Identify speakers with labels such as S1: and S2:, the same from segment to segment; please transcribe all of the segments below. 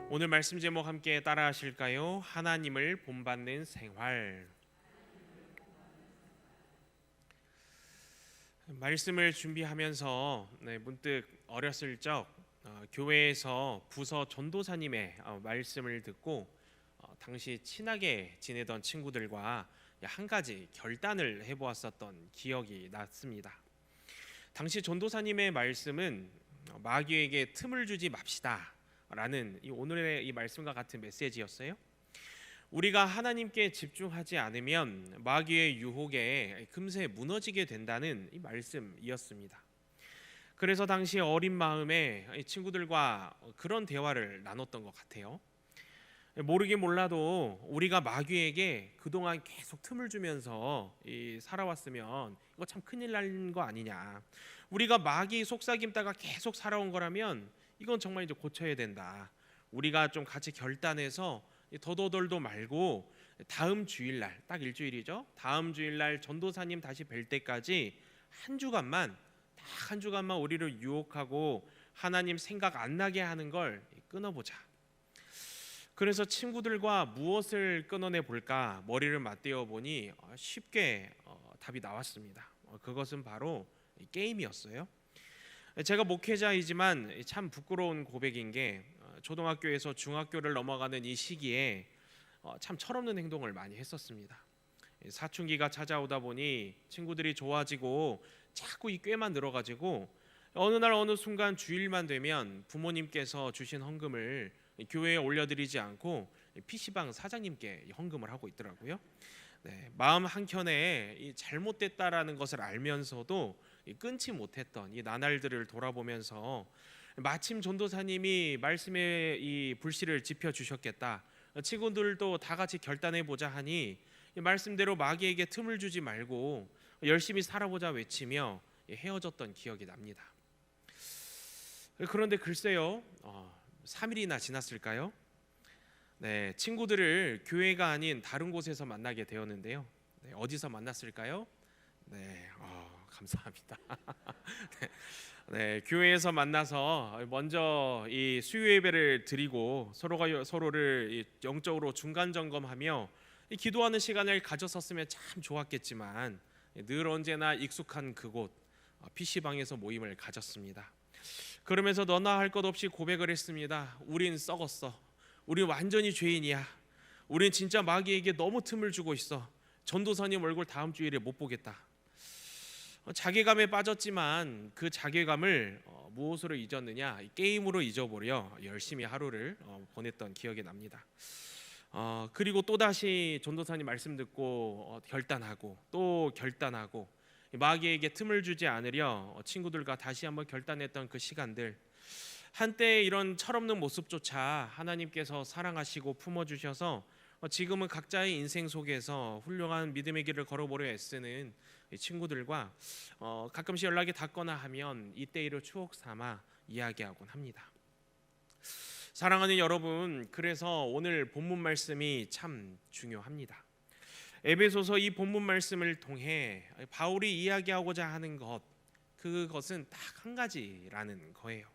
S1: 오늘 말씀 제목 함께 따라 하실까요? 하나님을 본받는 생활. 말씀을 준비하면서 문득 어렸을 적 교회에서 부서 전도사님의 말씀을 듣고 당시 친하게 지내던 친구들과 한 가지 결단을 해보았었던 기억이 났습니다. 당시 전도사님의 말씀은 마귀에게 틈을 주지 맙시다 라는 오늘의 이 말씀과 같은 메시지였어요. 우리가 하나님께 집중하지 않으면 마귀의 유혹에 금세 무너지게 된다는 이 말씀이었습니다. 그래서 당시 어린 마음에 친구들과 그런 대화를 나눴던 것 같아요. 모르긴 몰라도 우리가 마귀에게 그동안 계속 틈을 주면서 살아왔으면 이거 참 큰일 난 거 아니냐. 우리가 마귀 속삭임다가 계속 살아온 거라면 이건 정말 이제 고쳐야 된다. 우리가 좀 같이 결단해서 더더덜도 말고 다음 주일날, 딱 일주일이죠. 다음 주일날 전도사님 다시 뵐 때까지 한 주간만 우리를 유혹하고 하나님 생각 안 나게 하는 걸 끊어보자. 그래서 친구들과 무엇을 끊어내 볼까 머리를 맞대어 보니 쉽게 답이 나왔습니다. 그것은 바로 게임이었어요. 제가 목회자이지만 참 부끄러운 고백인 게 초등학교에서 중학교를 넘어가는 이 시기에 참 철없는 행동을 많이 했었습니다. 사춘기가 찾아오다 보니 친구들이 좋아지고 자꾸 이 꾀만 늘어가지고 어느 날 어느 순간 주일만 되면 부모님께서 주신 헌금을 교회에 올려드리지 않고 PC방 사장님께 헌금을 하고 있더라고요. 마음 한켠에 이 잘못됐다라는 것을 알면서도 끊지 못했던 이 나날들을 돌아보면서 마침 전도사님이 말씀의 이 불씨를 지펴 주셨겠다. 친구들도 다 같이 결단해 보자 하니 이 말씀대로 마귀에게 틈을 주지 말고 열심히 살아보자 외치며 헤어졌던 기억이 납니다. 그런데 글쎄요, 3일이나 지났을까요? 친구들을 교회가 아닌 다른 곳에서 만나게 되었는데요. 어디서 만났을까요? 감사합니다. 교회에서 만나서 먼저 이 수요 예배를 드리고 서로가 서로를 영적으로 중간 점검하며 기도하는 시간을 가졌었으면 참 좋았겠지만 늘 언제나 익숙한 그곳 PC방에서 모임을 가졌습니다. 그러면서 너나 할 것 없이 고백을 했습니다. 우린 썩었어. 우린 완전히 죄인이야. 우린 진짜 마귀에게 너무 틈을 주고 있어. 전도사님 얼굴 다음 주일에 못 보겠다. 자괴감에 빠졌지만 그 자괴감을 무엇으로 잊었느냐? 게임으로 잊어버려 열심히 하루를 보냈던 기억이 납니다. 그리고 또다시 전도사님 말씀 듣고 결단하고 또 결단하고 마귀에게 틈을 주지 않으려 친구들과 다시 한번 결단했던 그 시간들, 한때 이런 철없는 모습조차 하나님께서 사랑하시고 품어주셔서 지금은 각자의 인생 속에서 훌륭한 믿음의 길을 걸어보려 애쓰는 친구들과 가끔씩 연락이 닿거나 하면 이때 일을 추억 삼아 이야기하곤 합니다. 사랑하는 여러분, 그래서 오늘 본문 말씀이 참 중요합니다. 에베소서 이 본문 말씀을 통해 바울이 이야기하고자 하는 그것은 딱 한 가지라는 거예요.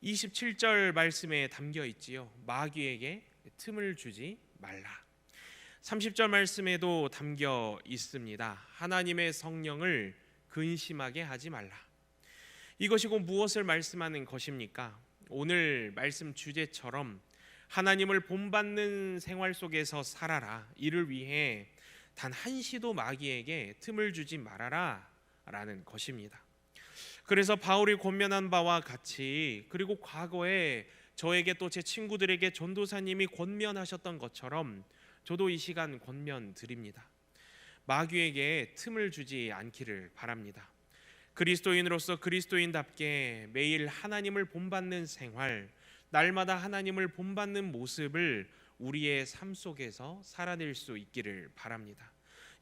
S1: 27절 말씀에 담겨 있지요. 마귀에게 틈을 주지 말라. 30절 말씀에도 담겨 있습니다. 하나님의 성령을 근심하게 하지 말라. 이것이 곧 무엇을 말씀하는 것입니까? 오늘 말씀 주제처럼 하나님을 본받는 생활 속에서 살아라. 이를 위해 단 한시도 마귀에게 틈을 주지 말아라 라는 것입니다. 그래서 바울이 권면한 바와 같이, 그리고 과거에 저에게 또 제 친구들에게 전도사님이 권면하셨던 것처럼 저도 이 시간 권면 드립니다. 마귀에게 틈을 주지 않기를 바랍니다. 그리스도인으로서 그리스도인답게 매일 하나님을 본받는 생활, 날마다 하나님을 본받는 모습을 우리의 삶 속에서 살아낼 수 있기를 바랍니다.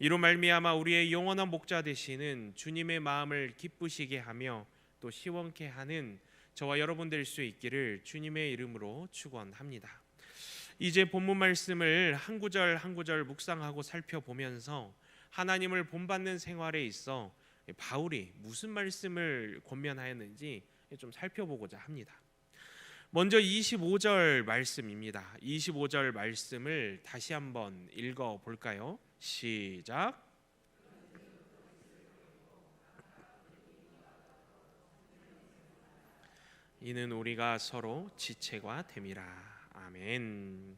S1: 이로 말미암아 우리의 영원한 목자 되시는 주님의 마음을 기쁘시게 하며 또 시원케 하는 저와 여러분 될 수 있기를 주님의 이름으로 축원합니다. 이제 본문 말씀을 한 구절 한 구절 묵상하고 살펴보면서 하나님을 본받는 생활에 있어 바울이 무슨 말씀을 권면하였는지 좀 살펴보고자 합니다. 먼저 25절 말씀입니다. 25절 말씀을 다시 한번 읽어 볼까요? 시작. 이는 우리가 서로 지체가 됨이라. 아멘.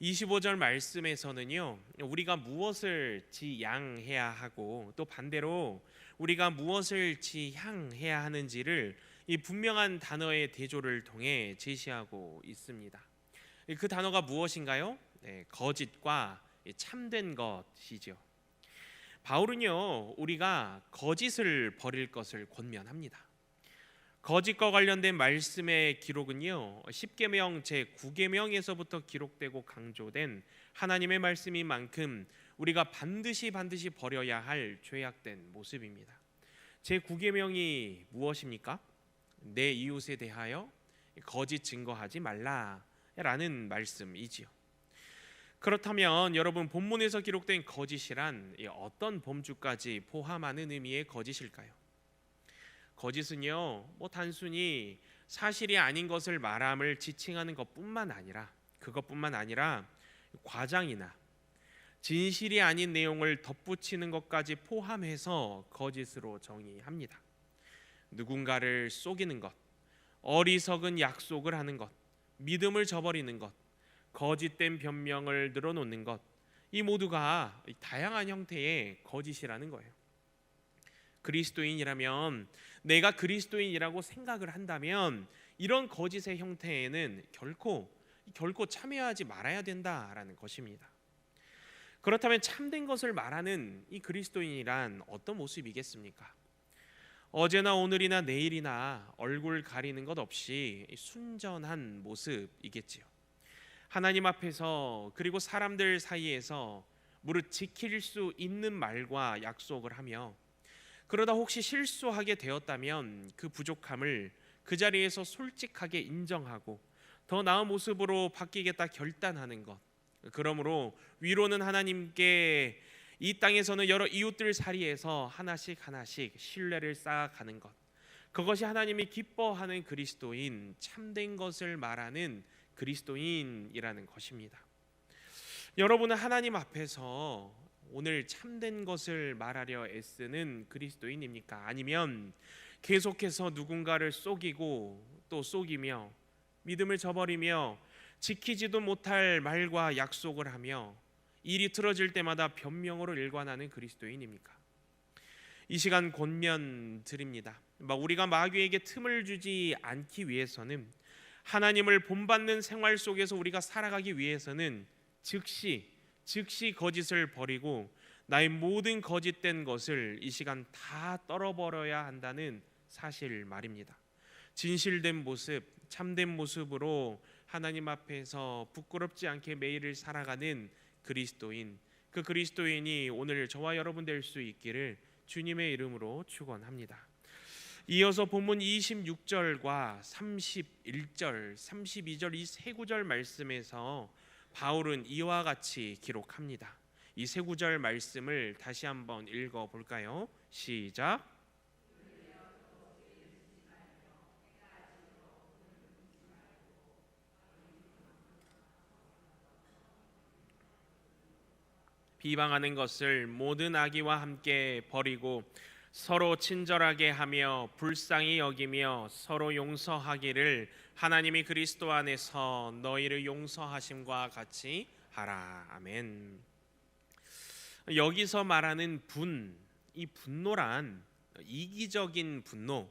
S1: 25절 말씀에서는요, 우리가 무엇을 지양해야 하고 또 반대로 우리가 무엇을 지향해야 하는지를 이 분명한 단어의 대조를 통해 제시하고 있습니다. 그 단어가 무엇인가요? 네, 거짓과 참된 것이죠. 바울은요, 우리가 거짓을 버릴 것을 권면합니다. 거짓과 관련된 말씀의 기록은요, 십계명 제9계명에서부터 기록되고 강조된 하나님의 말씀인 만큼 우리가 반드시 버려야 할 죄악된 모습입니다. 제9계명이 무엇입니까? 내 이웃에 대하여 거짓 증거하지 말라라는 말씀이지요. 그렇다면 여러분, 본문에서 기록된 거짓이란 어떤 범주까지 포함하는 의미의 거짓일까요? 거짓은요, 단순히 사실이 아닌 것을 말함을 지칭하는 그것뿐만 아니라 과장이나 진실이 아닌 내용을 덧붙이는 것까지 포함해서 거짓으로 정의합니다. 누군가를 속이는 것, 어리석은 약속을 하는 것, 믿음을 저버리는 것, 거짓된 변명을 늘어놓는 것, 이 모두가 다양한 형태의 거짓이라는 거예요. 그리스도인이라면, 내가 그리스도인이라고 생각을 한다면 이런 거짓의 형태에는 결코 참여하지 말아야 된다라는 것입니다. 그렇다면 참된 것을 말하는 이 그리스도인이란 어떤 모습이겠습니까? 어제나 오늘이나 내일이나 얼굴 가리는 것 없이 순전한 모습이겠지요. 하나님 앞에서 그리고 사람들 사이에서 무릇 지킬 수 있는 말과 약속을 하며, 그러다 혹시 실수하게 되었다면 그 부족함을 그 자리에서 솔직하게 인정하고 더 나은 모습으로 바뀌겠다 결단하는 것, 그러므로 위로는 하나님께, 이 땅에서는 여러 이웃들 사이에서 하나씩 신뢰를 쌓아가는 것, 그것이 하나님이 기뻐하는 그리스도인, 참된 것을 말하는 그리스도인이라는 것입니다. 여러분은 하나님 앞에서 오늘 참된 것을 말하려 애쓰는 그리스도인입니까? 아니면 계속해서 누군가를 속이고 또 속이며 믿음을 저버리며 지키지도 못할 말과 약속을 하며 일이 틀어질 때마다 변명으로 일관하는 그리스도인입니까? 이 시간 권면 드립니다. 우리가 마귀에게 틈을 주지 않기 위해서는, 하나님을 본받는 생활 속에서 우리가 살아가기 위해서는 즉시 거짓을 버리고 나의 모든 거짓된 것을 이 시간 다 떨어버려야 한다는 사실 말입니다. 진실된 모습, 참된 모습으로 하나님 앞에서 부끄럽지 않게 매일을 살아가는 그리스도인, 그 그리스도인이 오늘 저와 여러분 될 수 있기를 주님의 이름으로 축원합니다. 이어서 본문 26절과 31절, 32절 이 세 구절 말씀에서 바울은 이와 같이 기록합니다. 이 세 구절 말씀을 다시 한번 읽어 볼까요? 시작. 비방하는 것을 모든 악의와 함께 버리고 서로 친절하게 하며 불쌍히 여기며 서로 용서하기를 하나님이 그리스도 안에서 너희를 용서하심과 같이 하라. 아멘. 여기서 말하는 이 분노란 이기적인 분노,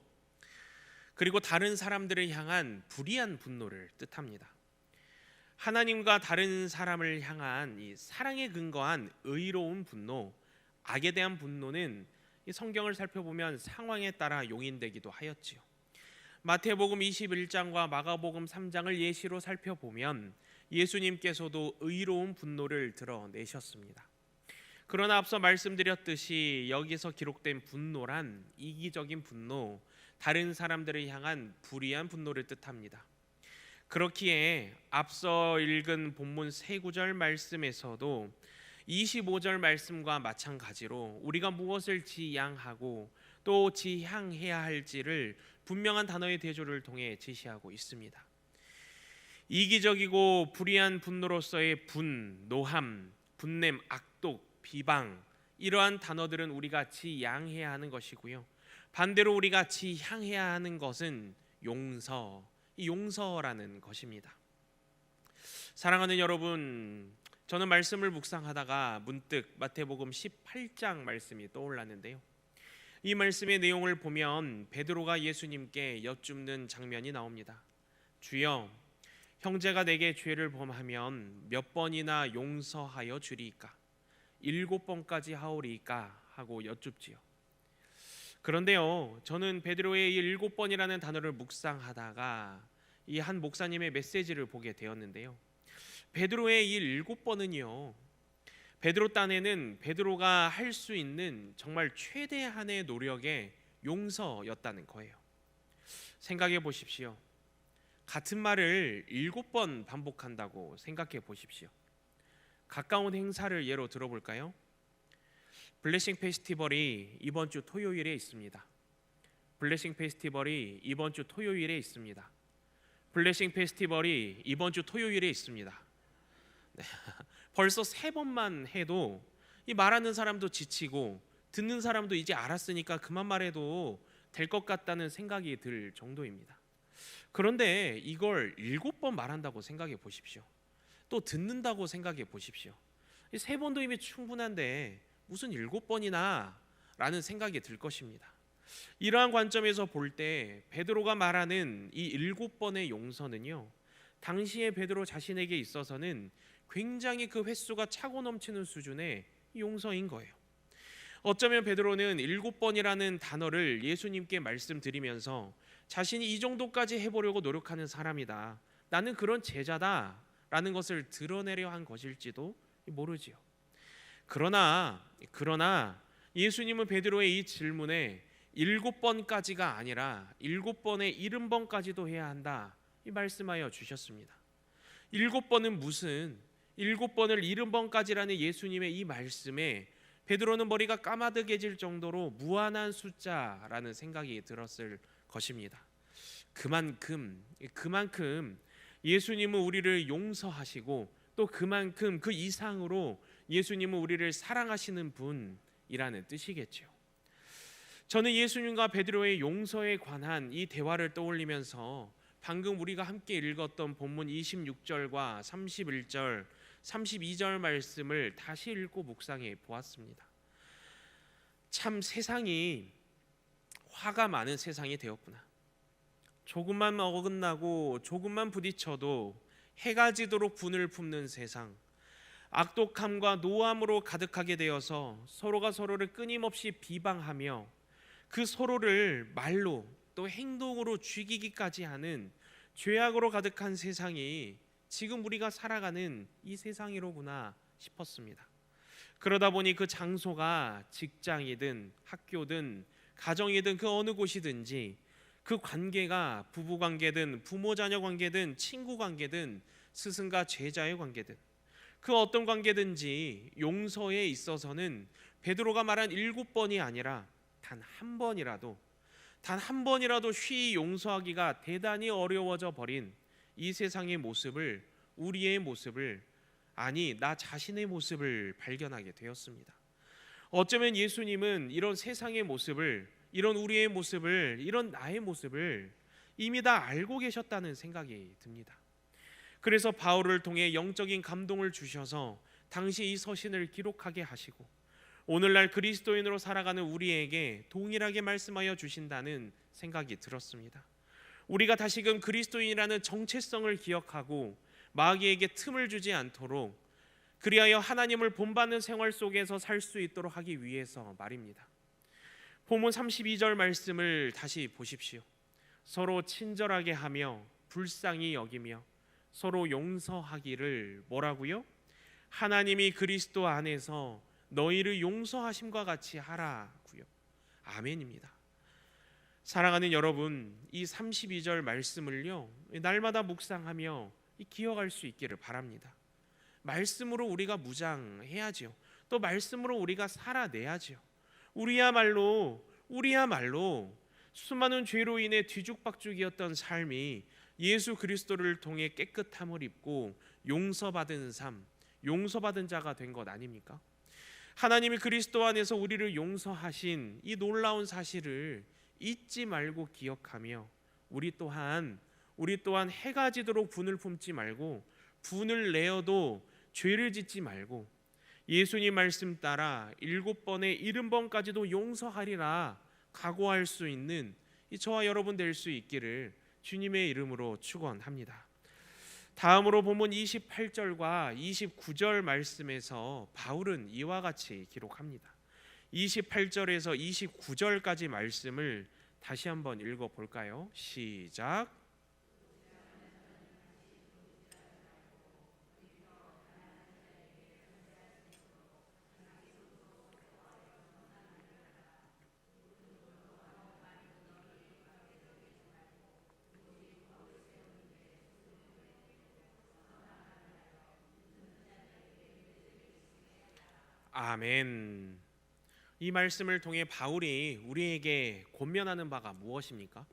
S1: 그리고 다른 사람들을 향한 불의한 분노를 뜻합니다. 하나님과 다른 사람을 향한 이 사랑에 근거한 의로운 분노, 악에 대한 분노는 이 성경을 살펴보면 상황에 따라 용인되기도 하였지요. 마태복음 21장과 마가복음 3장을 예시로 살펴보면 예수님께서도 의로운 분노를 드러내셨습니다. 그러나 앞서 말씀드렸듯이 여기서 기록된 분노란 이기적인 분노, 다른 사람들을 향한 불의한 분노를 뜻합니다. 그렇기에 앞서 읽은 본문 세 구절 말씀에서도 25절 말씀과 마찬가지로 우리가 무엇을 지향하고 또 지향해야 할지를 분명한 단어의 대조를 통해 제시하고 있습니다. 이기적이고 불의한 분노로서의 노함, 분냄, 악독, 비방, 이러한 단어들은 우리가 지양해야 하는 것이고요. 반대로 우리가 지향해야 하는 것은 용서라는 것입니다. 사랑하는 여러분, 저는 말씀을 묵상하다가 문득 마태복음 18장 말씀이 떠올랐는데요. 이 말씀의 내용을 보면 베드로가 예수님께 여쭙는 장면이 나옵니다. 주여, 형제가 내게 죄를 범하면 몇 번이나 용서하여 주리이까? 7번까지 하오리이까? 하고 여쭙지요. 그런데요, 저는 베드로의 이 7번이라는 단어를 묵상하다가 이 한 목사님의 메시지를 보게 되었는데요. 베드로의 이 7번은요, 베드로 딴에는 베드로가 할 수 있는 정말 최대한의 노력의 용서였다는 거예요. 생각해 보십시오. 같은 말을 7번 반복한다고 생각해 보십시오. 가까운 행사를 예로 들어볼까요? 블레싱 페스티벌이 이번 주 토요일에 있습니다. 블레싱 페스티벌이 이번 주 토요일에 있습니다. 블레싱 페스티벌이 이번 주 토요일에 있습니다. 네. 벌써 3번만 해도 이 말하는 사람도 지치고 듣는 사람도 이제 알았으니까 그만 말해도 될 것 같다는 생각이 들 정도입니다. 그런데 이걸 7번 말한다고 생각해 보십시오. 또 듣는다고 생각해 보십시오. 3번도 이미 충분한데 무슨 7번이나 라는 생각이 들 것입니다. 이러한 관점에서 볼 때 베드로가 말하는 이 7번의 용서는요, 당시의 베드로 자신에게 있어서는 굉장히 그 횟수가 차고 넘치는 수준의 용서인 거예요. 어쩌면 베드로는 7번이라는 단어를 예수님께 말씀드리면서 자신이 이 정도까지 해보려고 노력하는 사람이다, 나는 그런 제자다 라는 것을 드러내려 한 것일지도 모르지요. 그러나 예수님은 베드로의 이 질문에 7번까지가 아니라 7번의 70번까지도 해야 한다, 이 말씀하여 주셨습니다. 7번은 무슨 7번을 70번까지라는 예수님의 이 말씀에 베드로는 머리가 까마득해질 정도로 무한한 숫자라는 생각이 들었을 것입니다. 그만큼 예수님은 우리를 용서하시고 또 그만큼 그 이상으로 예수님은 우리를 사랑하시는 분이라는 뜻이겠죠. 저는 예수님과 베드로의 용서에 관한 이 대화를 떠올리면서 방금 우리가 함께 읽었던 본문 26절과 31절, 32절 말씀을 다시 읽고 묵상해 보았습니다. 참 세상이 화가 많은 세상이 되었구나. 조금만 어긋나고 조금만 부딪혀도 해가 지도록 분을 품는 세상, 악독함과 노함으로 가득하게 되어서 서로가 서로를 끊임없이 비방하며 그 서로를 말로 또 행동으로 죽이기까지 하는 죄악으로 가득한 세상이 지금 우리가 살아가는 이 세상이로구나 싶었습니다. 그러다 보니 그 장소가 직장이든 학교든 가정이든 그 어느 곳이든지 그 관계가 부부 관계든 부모 자녀 관계든 친구 관계든 스승과 제자의 관계든 그 어떤 관계든지 용서에 있어서는 베드로가 말한 7번이 아니라 단 한 번이라도 쉬이 용서하기가 대단히 어려워져 버린 이 세상의 모습을, 우리의 모습을, 아니 나 자신의 모습을 발견하게 되었습니다. 어쩌면 예수님은 이런 세상의 모습을, 이런 우리의 모습을, 이런 나의 모습을 이미 다 알고 계셨다는 생각이 듭니다. 그래서 바울을 통해 영적인 감동을 주셔서 당시 이 서신을 기록하게 하시고 오늘날 그리스도인으로 살아가는 우리에게 동일하게 말씀하여 주신다는 생각이 들었습니다. 우리가 다시금 그리스도인이라는 정체성을 기억하고 마귀에게 틈을 주지 않도록, 그리하여 하나님을 본받는 생활 속에서 살 수 있도록 하기 위해서 말입니다. 본문 32절 말씀을 다시 보십시오. 서로 친절하게 하며 불쌍히 여기며 서로 용서하기를 뭐라고요? 하나님이 그리스도 안에서 너희를 용서하심과 같이 하라고요. 아멘입니다. 사랑하는 여러분, 이 32절 말씀을요, 날마다 묵상하며 기억할 수 있기를 바랍니다. 말씀으로 우리가 무장해야지요. 또 말씀으로 우리가 살아내야지요. 우리야말로 수많은 죄로 인해 뒤죽박죽이었던 삶이 예수 그리스도를 통해 깨끗함을 입고 용서받은 삶, 용서받은 자가 된 것 아닙니까? 하나님이 그리스도 안에서 우리를 용서하신 이 놀라운 사실을 잊지 말고 기억하며 우리 또한 해가 지도록 분을 품지 말고, 분을 내어도 죄를 짓지 말고 예수님 말씀 따라 7번에 70번까지도 용서하리라 각오할 수 있는 이 저와 여러분 될 수 있기를 주님의 이름으로 축원합니다. 다음으로 본문 28절과 29절 말씀에서 바울은 이와 같이 기록합니다. 28절에서 29절까지 말씀을 다시 한번 읽어볼까요? 시작. 아멘. 이 말씀을 통해 바울이 우리에게 권면하는 바가 무엇입니까?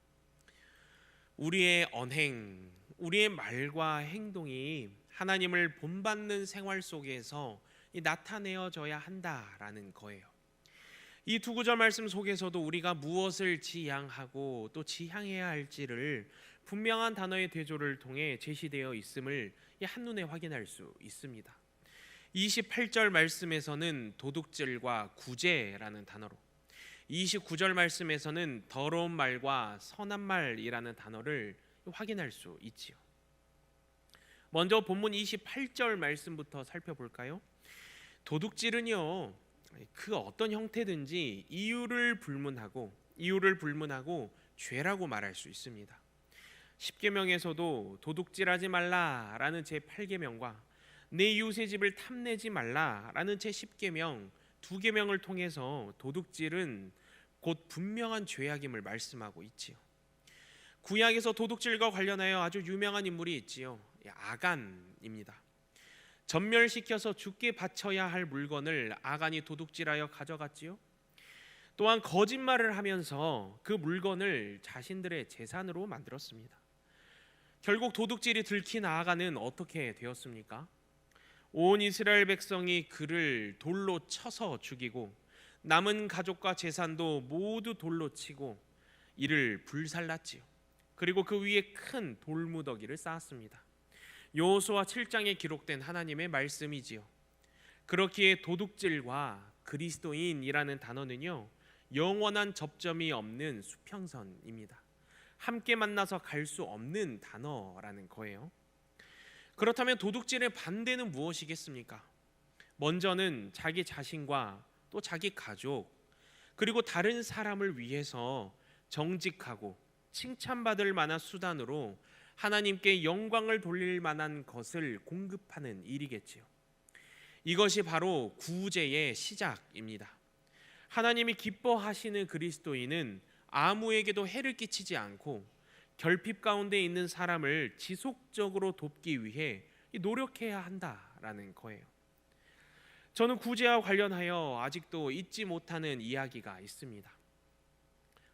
S1: 우리의 언행, 우리의 말과 행동이 하나님을 본받는 생활 속에서 나타내어져야 한다라는 거예요. 이 두 구절 말씀 속에서도 우리가 무엇을 지향하고 또 지향해야 할지를 분명한 단어의 대조를 통해 제시되어 있음을 한눈에 확인할 수 있습니다. 28절 말씀에서는 도둑질과 구제라는 단어로, 29절 말씀에서는 더러운 말과 선한 말이라는 단어를 확인할 수 있지요. 먼저 본문 28절 말씀부터 살펴볼까요? 도둑질은요, 그 어떤 형태든지 이유를 불문하고 죄라고 말할 수 있습니다. 10계명에서도 도둑질하지 말라라는 제8계명과 내 이웃의 집을 탐내지 말라라는 제10계명 두 계명을 통해서 도둑질은 곧 분명한 죄악임을 말씀하고 있지요. 구약에서 도둑질과 관련하여 아주 유명한 인물이 있지요. 아간입니다. 전멸시켜서 죽게 바쳐야 할 물건을 아간이 도둑질하여 가져갔지요. 또한 거짓말을 하면서 그 물건을 자신들의 재산으로 만들었습니다. 결국 도둑질이 들킨 아간은 어떻게 되었습니까? 온 이스라엘 백성이 그를 돌로 쳐서 죽이고 남은 가족과 재산도 모두 돌로 치고 이를 불살랐지요. 그리고 그 위에 큰 돌무더기를 쌓았습니다. 여호수아 7장에 기록된 하나님의 말씀이지요. 그렇기에 도둑질과 그리스도인이라는 단어는요, 영원한 접점이 없는 수평선입니다. 함께 만나서 갈 수 없는 단어라는 거예요. 그렇다면 도둑질의 반대는 무엇이겠습니까? 먼저는 자기 자신과 또 자기 가족 그리고 다른 사람을 위해서 정직하고 칭찬받을 만한 수단으로 하나님께 영광을 돌릴 만한 것을 공급하는 일이겠지요. 이것이 바로 구제의 시작입니다. 하나님이 기뻐하시는 그리스도인은 아무에게도 해를 끼치지 않고 결핍 가운데 있는 사람을 지속적으로 돕기 위해 노력해야 한다라는 거예요. 저는 구제와 관련하여 아직도 잊지 못하는 이야기가 있습니다.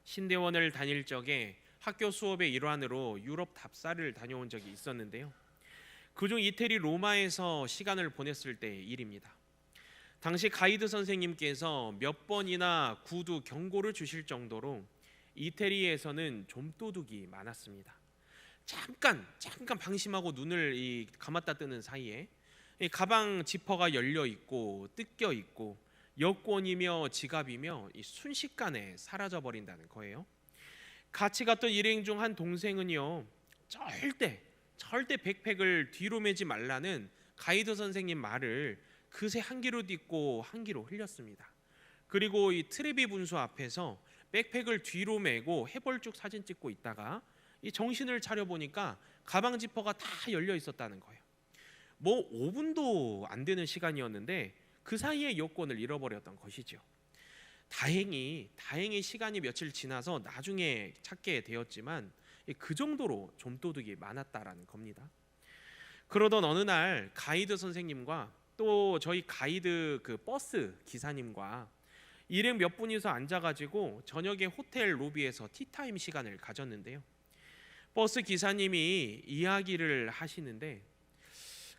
S1: 신대원을 다닐 적에 학교 수업의 일환으로 유럽 답사를 다녀온 적이 있었는데요. 그중 이태리 로마에서 시간을 보냈을 때의 일입니다. 당시 가이드 선생님께서 몇 번이나 구두 경고를 주실 정도로 이태리에서는 좀도둑이 많았습니다. 잠깐 방심하고 눈을 감았다 뜨는 사이에 가방 지퍼가 열려 있고 뜯겨 있고 여권이며 지갑이며 순식간에 사라져 버린다는 거예요. 같이 갔던 일행 중 한 동생은요, 절대 백팩을 뒤로 매지 말라는 가이드 선생님 말을 그새 한 귀로 듣고 한 귀로 흘렸습니다. 그리고 이 트레비 분수 앞에서 백팩을 뒤로 메고 해벌쭉 사진 찍고 있다가 이 정신을 차려 보니까 가방 지퍼가 다 열려 있었다는 거예요. 5분도 안 되는 시간이었는데 그 사이에 여권을 잃어버렸던 것이죠. 다행히 시간이 며칠 지나서 나중에 찾게 되었지만 그 정도로 좀도둑이 많았다라는 겁니다. 그러던 어느 날 가이드 선생님과 또 저희 가이드 그 버스 기사님과 일행 몇 분이서 앉아가지고 저녁에 호텔 로비에서 티타임 시간을 가졌는데요. 버스 기사님이 이야기를 하시는데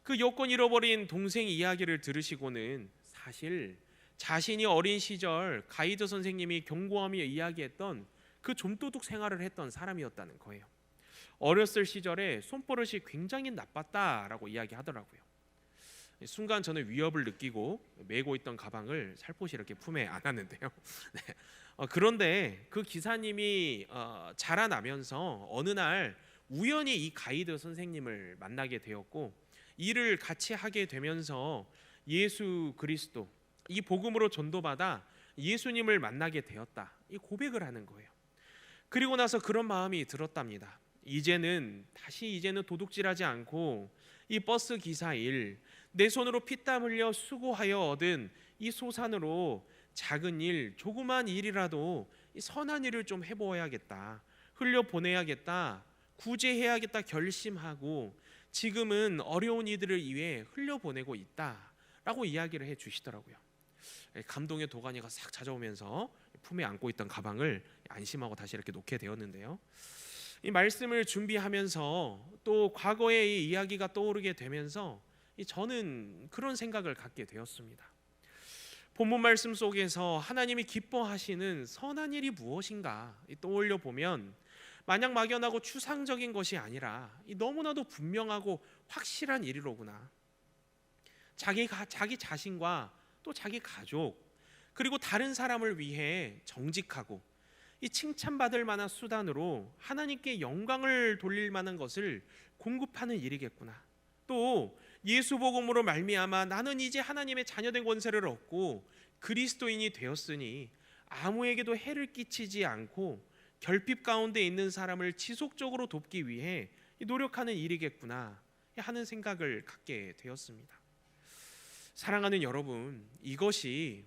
S1: 그 여권 잃어버린 동생 이야기를 들으시고는 사실 자신이 어린 시절 가이드 선생님이 경고하며 이야기했던 그 좀도둑 생활을 했던 사람이었다는 거예요. 어렸을 시절에 손버릇이 굉장히 나빴다라고 이야기하더라고요. 순간 저는 위협을 느끼고 메고 있던 가방을 살포시 이렇게 품에 안았는데요. 네. 그런데 그 기사님이 자라나면서 어느 날 우연히 이 가이드 선생님을 만나게 되었고 일을 같이 하게 되면서 예수 그리스도 이 복음으로 전도받아 예수님을 만나게 되었다, 이 고백을 하는 거예요. 그리고 나서 그런 마음이 들었답니다. 이제는 도둑질하지 않고 이 버스 기사 일, 내 손으로 피땀 흘려 수고하여 얻은 이 소산으로 작은 일, 조그만 일이라도 이 선한 일을 좀 해보아야겠다, 흘려 보내야겠다, 구제해야겠다 결심하고 지금은 어려운 이들을 위해 흘려 보내고 있다라고 이야기를 해 주시더라고요. 감동의 도가니가 싹 찾아오면서 품에 안고 있던 가방을 안심하고 다시 이렇게 놓게 되었는데요. 이 말씀을 준비하면서 또 과거의 이 이야기가 떠오르게 되면서 저는 그런 생각을 갖게 되었습니다. 본문 말씀 속에서 하나님이 기뻐하시는 선한 일이 무엇인가 떠올려 보면 마냥 막연하고 추상적인 것이 아니라 너무나도 분명하고 확실한 일이로구나. 자기 자신과 또 자기 가족 그리고 다른 사람을 위해 정직하고 이 칭찬받을 만한 수단으로 하나님께 영광을 돌릴 만한 것을 공급하는 일이겠구나. 또 예수 복음으로 말미암아 나는 이제 하나님의 자녀된 권세를 얻고 그리스도인이 되었으니 아무에게도 해를 끼치지 않고 결핍 가운데 있는 사람을 지속적으로 돕기 위해 노력하는 일이겠구나 하는 생각을 갖게 되었습니다. 사랑하는 여러분, 이것이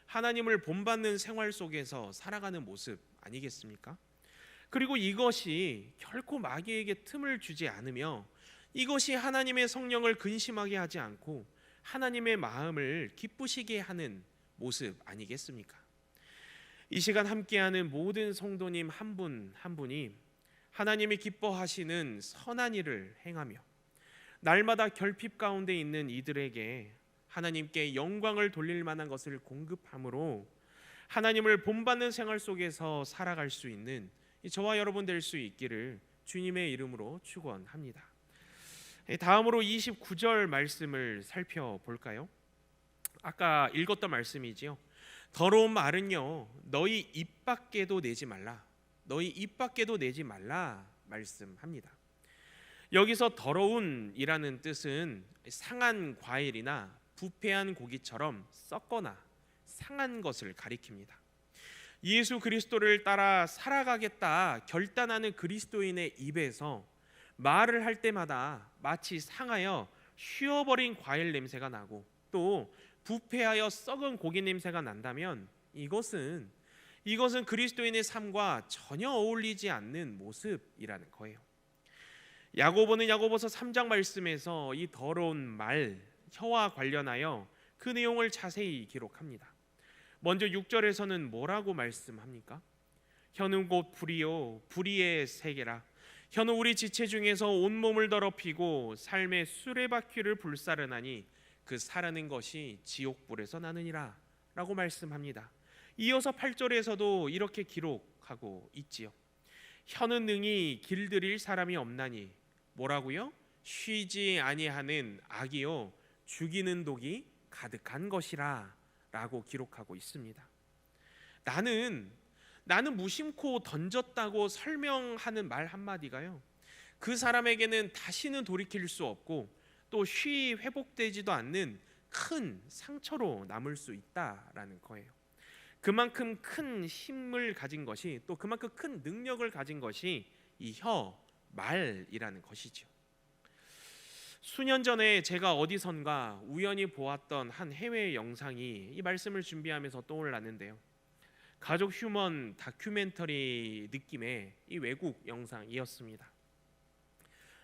S1: 하나님을 본받는 생활 속에서 살아가는 모습 아니겠습니까? 그리고 이것이 결코 마귀에게 틈을 주지 않으며 이것이 하나님의 성령을 근심하게 하지 않고 하나님의 마음을 기쁘시게 하는 모습 아니겠습니까? 이 시간 함께하는 모든 성도님 한 분 한 분이 하나님이 기뻐하시는 선한 일을 행하며 날마다 결핍 가운데 있는 이들에게 하나님께 영광을 돌릴 만한 것을 공급함으로 하나님을 본받는 생활 속에서 살아갈 수 있는 저와 여러분 될 수 있기를 주님의 이름으로 축원합니다. 다음으로 29절 말씀을 살펴볼까요? 아까 읽었던 말씀이지요. 더러운 말은요 너희 입 밖에도 내지 말라, 너희 입 밖에도 내지 말라 말씀합니다. 여기서 더러운이라는 뜻은 상한 과일이나 부패한 고기처럼 썩거나 상한 것을 가리킵니다. 예수 그리스도를 따라 살아가겠다 결단하는 그리스도인의 입에서 말을 할 때마다 마치 상하여 쉬어버린 과일 냄새가 나고 또 부패하여 썩은 고기 냄새가 난다면 이것은 그리스도인의 삶과 전혀 어울리지 않는 모습이라는 거예요. 야고보는 야고보서 3장 말씀에서 이 더러운 말, 혀와 관련하여 그 내용을 자세히 기록합니다. 먼저 6절에서는 뭐라고 말씀합니까? 혀는 곧 불이요 불의의 세계라. 혀는 우리 지체 중에서 온몸을 더럽히고 삶의 수레바퀴를 불사르나니 그 사르는 것이 지옥불에서 나느니라 라고 말씀합니다. 이어서 8절에서도 이렇게 기록하고 있지요. 혀는 능히 길들일 사람이 없나니 뭐라고요? 쉬지 아니하는 악이요 죽이는 독이 가득한 것이라 라고 기록하고 있습니다. 나는 무심코 던졌다고 설명하는 말 한마디가요 그 사람에게는 다시는 돌이킬 수 없고 또 쉬이 회복되지도 않는 큰 상처로 남을 수 있다라는 거예요. 그만큼 큰 힘을 가진 것이 또 그만큼 큰 능력을 가진 것이 이 말이라는 것이죠. 수년 전에 제가 어디선가 우연히 보았던 한 해외 영상이 이 말씀을 준비하면서 떠올랐는데요. 가족 휴먼 다큐멘터리 느낌의 이 외국 영상이었습니다.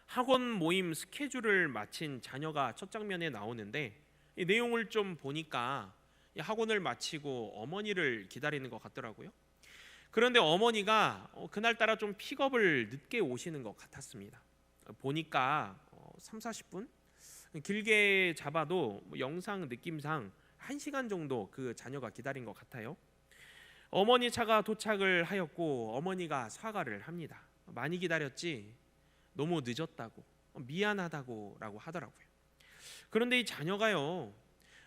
S1: 학원 모임 스케줄을 마친 자녀가 첫 장면에 나오는데 이 내용을 좀 보니까 이 학원을 마치고 어머니를 기다리는 것 같더라고요. 그런데 어머니가 그날따라 좀 픽업을 늦게 오시는 것 같았습니다. 보니까 3, 40분? 길게 잡아도 영상 느낌상 1시간 정도 그 자녀가 기다린 것 같아요. 어머니 차가 도착을 하였고 어머니가 사과를 합니다. 많이 기다렸지? 너무 늦었다고, 미안하다고 라고 하더라고요. 그런데 이 자녀가요,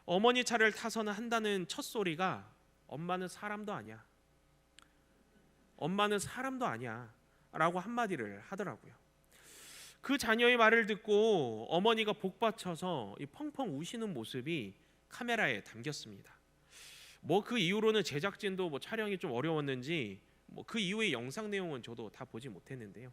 S1: 어머니 차를 타서는 한다는 첫 소리가 엄마는 사람도 아니야, 엄마는 사람도 아니야 라고 한마디를 하더라고요. 그 자녀의 말을 듣고 어머니가 복받쳐서 펑펑 우시는 모습이 카메라에 담겼습니다. 그 이후로는 제작진도 촬영이 좀 어려웠는지 그 이후의 영상 내용은 저도 다 보지 못했는데요.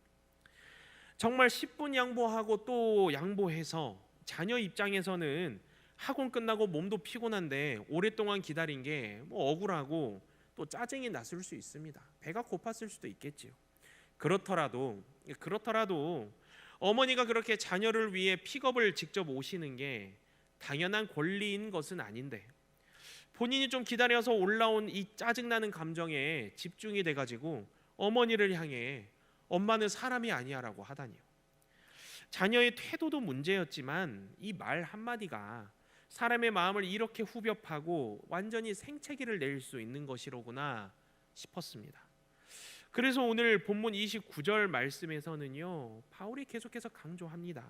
S1: 정말 10분 양보하고 또 양보해서 자녀 입장에서는 학원 끝나고 몸도 피곤한데 오랫동안 기다린 게 억울하고 또 짜증이 났을 수 있습니다. 배가 고팠을 수도 있겠지요. 그렇더라도 어머니가 그렇게 자녀를 위해 픽업을 직접 오시는 게 당연한 권리인 것은 아닌데 본인이 좀 기다려서 올라온 이 짜증나는 감정에 집중이 돼가지고 어머니를 향해 엄마는 사람이 아니야라고 하다니요. 자녀의 태도도 문제였지만 이 말 한마디가 사람의 마음을 이렇게 후벼파고 완전히 생채기를 낼 수 있는 것이로구나 싶었습니다. 그래서 오늘 본문 29절 말씀에서는요, 바울이 계속해서 강조합니다.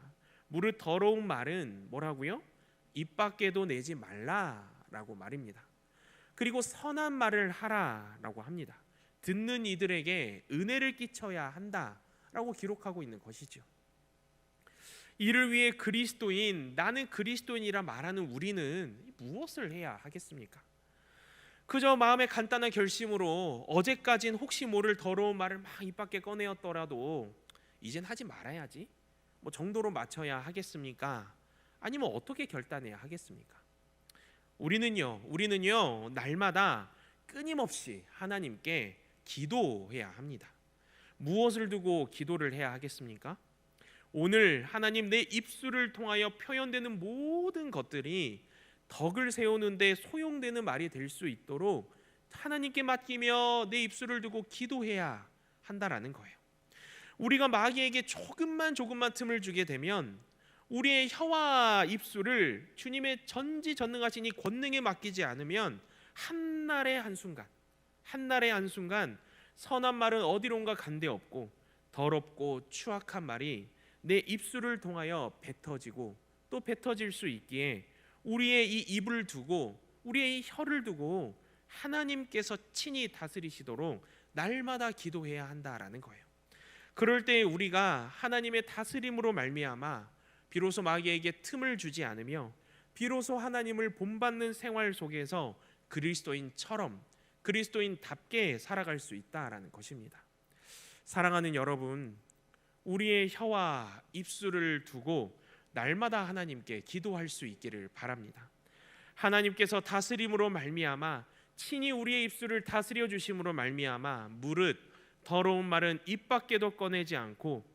S1: 무릇 더러운 말은 뭐라고요? 입 밖에도 내지 말라라고 말입니다. 그리고 선한 말을 하라라고 합니다. 듣는 이들에게 은혜를 끼쳐야 한다라고 기록하고 있는 것이죠. 이를 위해 나는 그리스도인이라 말하는 우리는 무엇을 해야 하겠습니까? 그저 마음의 간단한 결심으로 어제까진 혹시 모를 더러운 말을 막 입 밖에 꺼내었더라도 이젠 하지 말아야지 정도로 맞춰야 하겠습니까? 아니면 어떻게 결단해야 하겠습니까? 우리는요 날마다 끊임없이 하나님께 기도해야 합니다. 무엇을 두고 기도를 해야 하겠습니까? 오늘 하나님, 내 입술을 통하여 표현되는 모든 것들이 덕을 세우는데 소용되는 말이 될 수 있도록 하나님께 맡기며 내 입술을 두고 기도해야 한다라는 거예요. 우리가 마귀에게 조금만 틈을 주게 되면 우리의 혀와 입술을 주님의 전지전능하신 이 권능에 맡기지 않으면 한날의 한순간 선한 말은 어디론가 간데없고 더럽고 추악한 말이 내 입술을 통하여 뱉어지고 또 뱉어질 수 있기에 우리의 이 입을 두고 우리의 이 혀를 두고 하나님께서 친히 다스리시도록 날마다 기도해야 한다라는 거예요. 그럴 때 우리가 하나님의 다스림으로 말미암아 비로소 마귀에게 틈을 주지 않으며 비로소 하나님을 본받는 생활 속에서 그리스도인답게 살아갈 수 있다라는 것입니다. 사랑하는 여러분, 우리의 혀와 입술을 두고 날마다 하나님께 기도할 수 있기를 바랍니다. 하나님께서 다스림으로 말미암아 친히 우리의 입술을 다스려 주심으로 말미암아 무릇 더러운 말은 입 밖에도 꺼내지 않고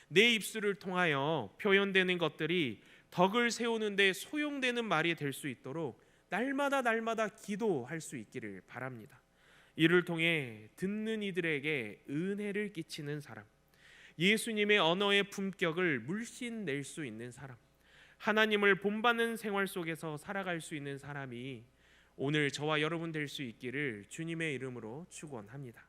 S1: 내 입술을 통하여 표현되는 것들이 덕을 세우는 데 소용되는 말이 될 수 있도록 날마다 기도할 수 있기를 바랍니다. 이를 통해 듣는 이들에게 은혜를 끼치는 사람, 예수님의 언어의 품격을 물씬 낼 수 있는 사람, 하나님을 본받는 생활 속에서 살아갈 수 있는 사람이 오늘 저와 여러분 될 수 있기를 주님의 이름으로 축원합니다.